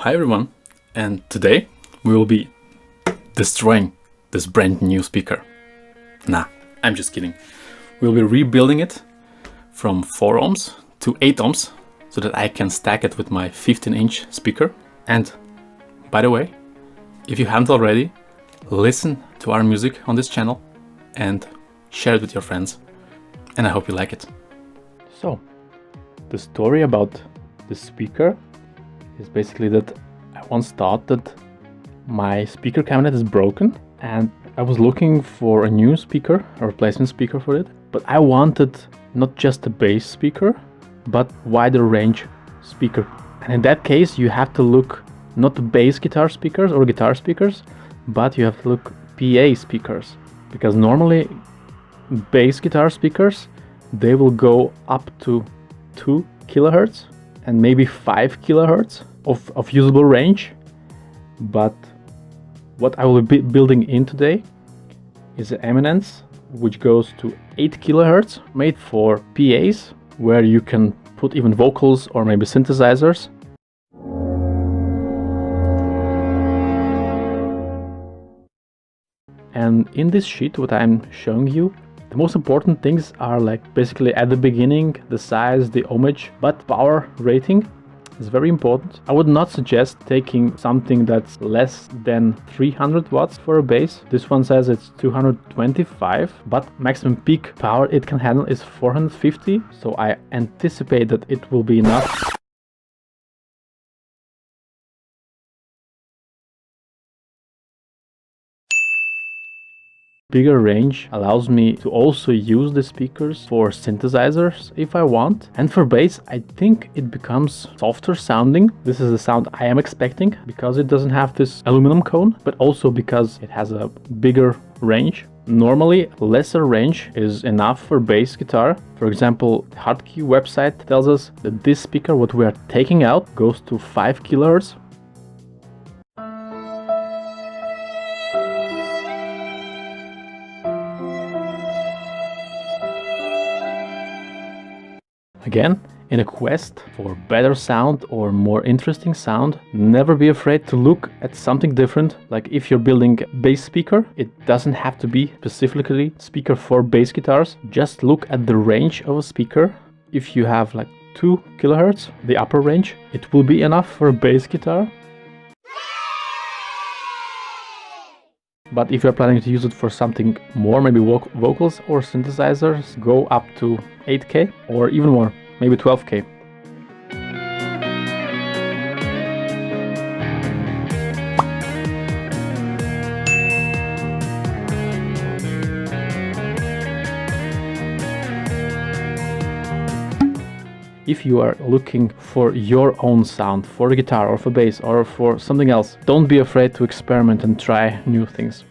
Hi everyone, and today we will be destroying this brand new speaker. Nah, I'm just kidding. We'll be rebuilding it from 4 ohms to 8 ohms so that I can stack it with my 15-inch speaker. And by the way, if you haven't already, listen to our music on this channel and share it with your friends. And I hope you like it. So, the story about the speaker is basically that I once thought that my speaker cabinet is broken and I was looking for a new speaker, a replacement speaker for it, but I wanted not just a bass speaker but wider range speaker. And in that case you have to look not bass guitar speakers or guitar speakers, but you have to look PA speakers, because normally bass guitar speakers, they will go up to 2 kilohertz and maybe 5 kilohertz of usable range. But what I will be building in today is an Eminence which goes to 8 kilohertz, made for PAs, where you can put even vocals or maybe synthesizers. And in this sheet, what I'm showing you, the most important things are like basically at the beginning, the size, the ohmage, but power rating is very important. I would not suggest taking something that's less than 300 watts for a bass. This one says it's 225, but maximum peak power it can handle is 450. So I anticipate that it will be enough. Bigger range allows me to also use the speakers for synthesizers if I want. And for bass, I think it becomes softer sounding. This is the sound I am expecting because it doesn't have this aluminum cone, but also because it has a bigger range. Normally, lesser range is enough for bass guitar. For example, the Hardkey website tells us that this speaker, what we are taking out, goes to 5 kilohertz. Again, in a quest for better sound or more interesting sound, never be afraid to look at something different. Like if you're building a bass speaker, it doesn't have to be specifically speaker for bass guitars. Just look at the range of a speaker. If you have like 2 kilohertz, the upper range, it will be enough for a bass guitar. But if you're planning to use it for something more, maybe vocals or synthesizers, go up to 8K or even more, maybe 12K. If you are looking for your own sound for the guitar or for bass or for something else, don't be afraid to experiment and try new things.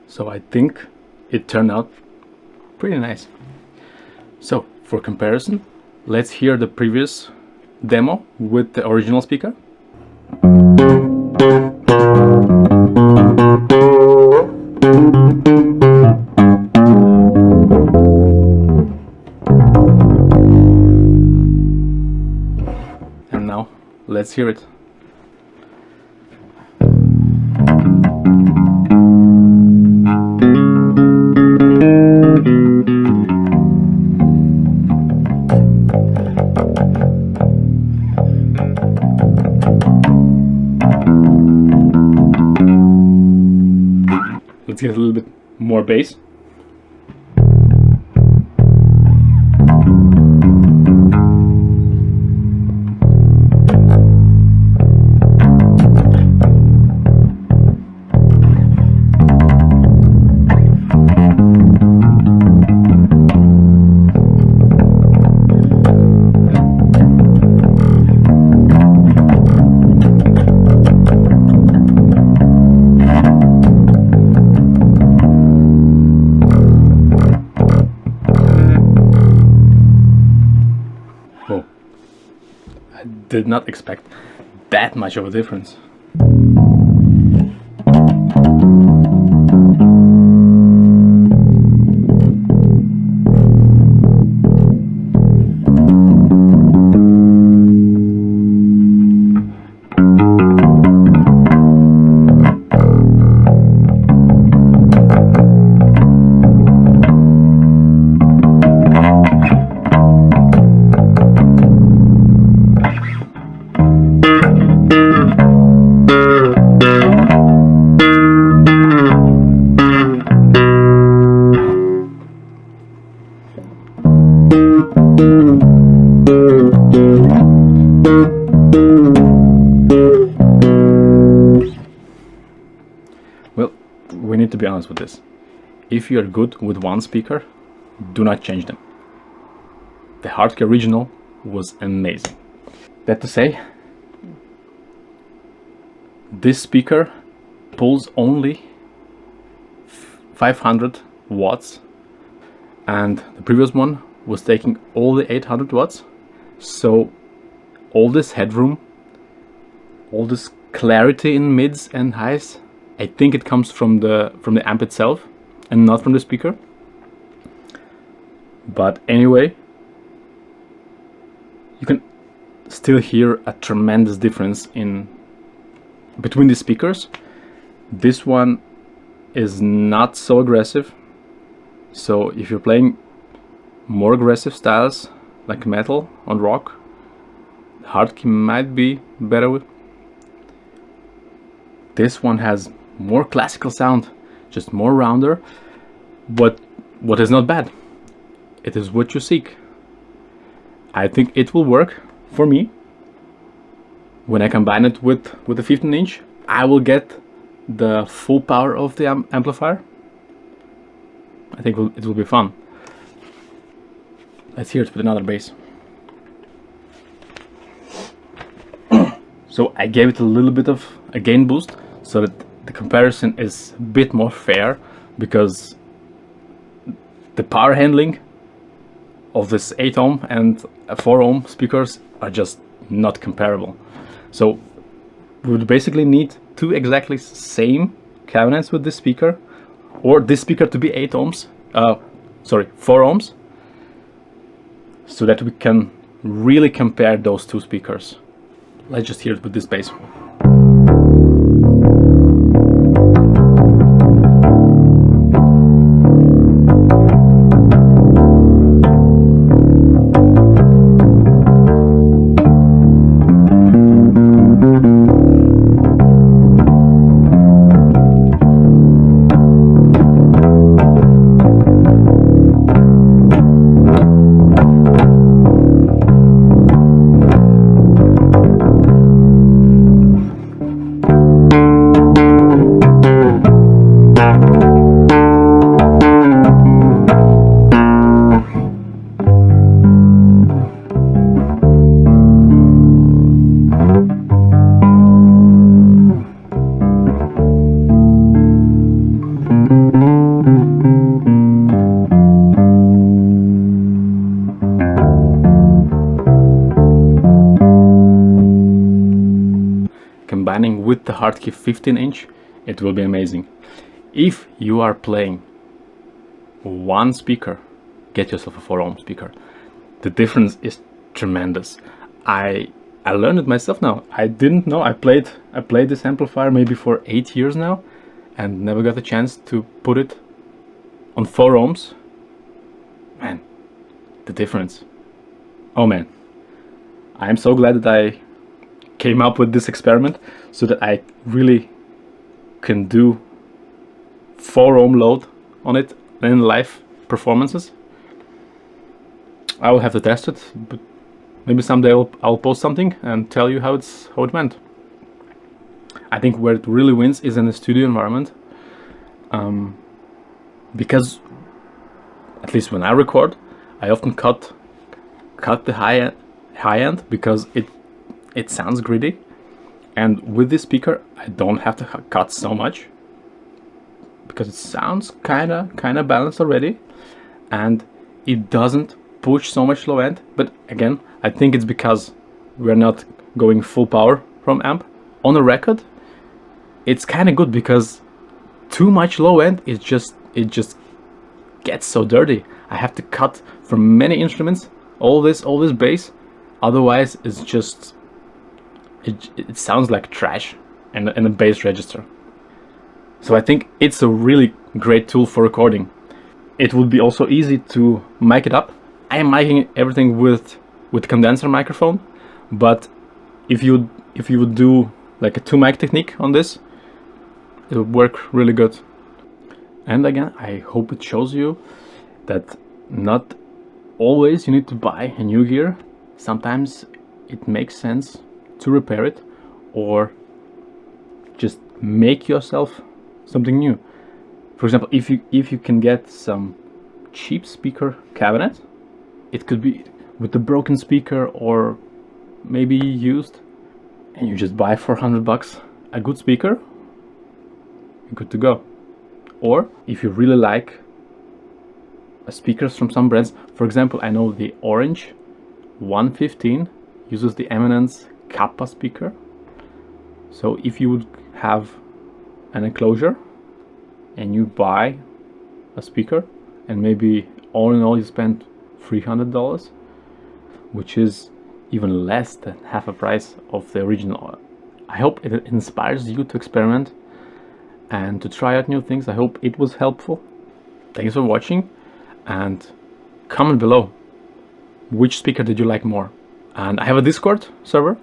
So I think it turned out pretty nice. So for comparison, let's hear the previous demo with the original speaker. And now let's hear it. Let's get a little bit more bass. Did not expect that much of a difference. be honest with this. If you're good with one speaker, do not change them. The Hardkey original was amazing. That to say, this speaker pulls only 500 watts, and the previous one was taking all the 800 watts. So all this headroom, all this clarity in mids and highs, I think it comes from the amp itself and not from the speaker. But anyway, you can still hear a tremendous difference between the speakers. This one is not so aggressive, so if you're playing more aggressive styles like metal on rock, Hardkey might be better with. This one has more classical sound, just more rounder, but what is not bad. It is what you seek. I think it will work for me. When I combine it with the 15-inch, I will get the full power of the amplifier. I think it will be fun. Let's hear it with another bass. So I gave it a little bit of a gain boost so that the comparison is a bit more fair, because the power handling of this 8 ohm and 4 ohm speakers are just not comparable. So we would basically need two exactly same cabinets with this speaker, or this speaker to be 8 ohms, 4 ohms, so that we can really compare those two speakers. Let's just hear it with this bass. Combining with the Hardkey 15-inch, it will be amazing. If you are playing one speaker, get yourself a 4 ohm speaker. The difference is tremendous. I learned it myself now. I didn't know. I played this amplifier maybe for 8 years now and never got a chance to put it on 4 ohms. Man, the difference. Oh man, I'm so glad that I came up with this experiment so that I really can do 4 ohm load on it in live performances. I will have to test it, but maybe someday I'll post something and tell you how it went. I think where it really wins is in the studio environment, because at least when I record, I often cut the high end because it sounds gritty, and with this speaker I don't have to cut so much because it sounds kinda balanced already, and it doesn't push so much low end. But again, I think it's because we're not going full power from amp. On a record, it's kind of good because too much low end it just gets so dirty. I have to cut from many instruments, all this bass, otherwise it's just it sounds like trash and a bass register. So I think it's a really great tool for recording. It would be also easy to mic it up. I am miking everything with condenser microphone, but if you would do like a 2 mic technique on this, it would work really good. And again, I hope it shows you that not always you need to buy a new gear. Sometimes it makes sense to repair it or just make yourself something new. For example, if you can get some cheap speaker cabinet, it could be with the broken speaker or maybe used, and you just buy for $100 a good speaker, you're good to go. Or if you really like speakers from some brands, for example, I know the Orange 115 uses the Eminence Kappa speaker. So if you would have an enclosure and you buy a speaker, and maybe all in all you spend $300, which is even less than half a price of the original. I hope it inspires you to experiment and to try out new things. I hope it was helpful. Thanks for watching, and comment below which speaker did you like more. And I have a Discord server,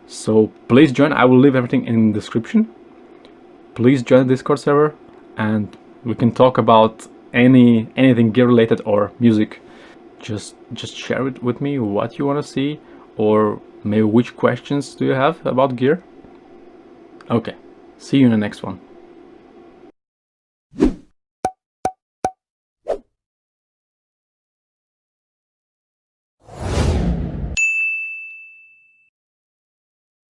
so please join. I will leave everything in the description. Please join the Discord server and we can talk about anything gear related or music. Just share it with me what you want to see, or maybe which questions do you have about gear. Okay, see you in the next one.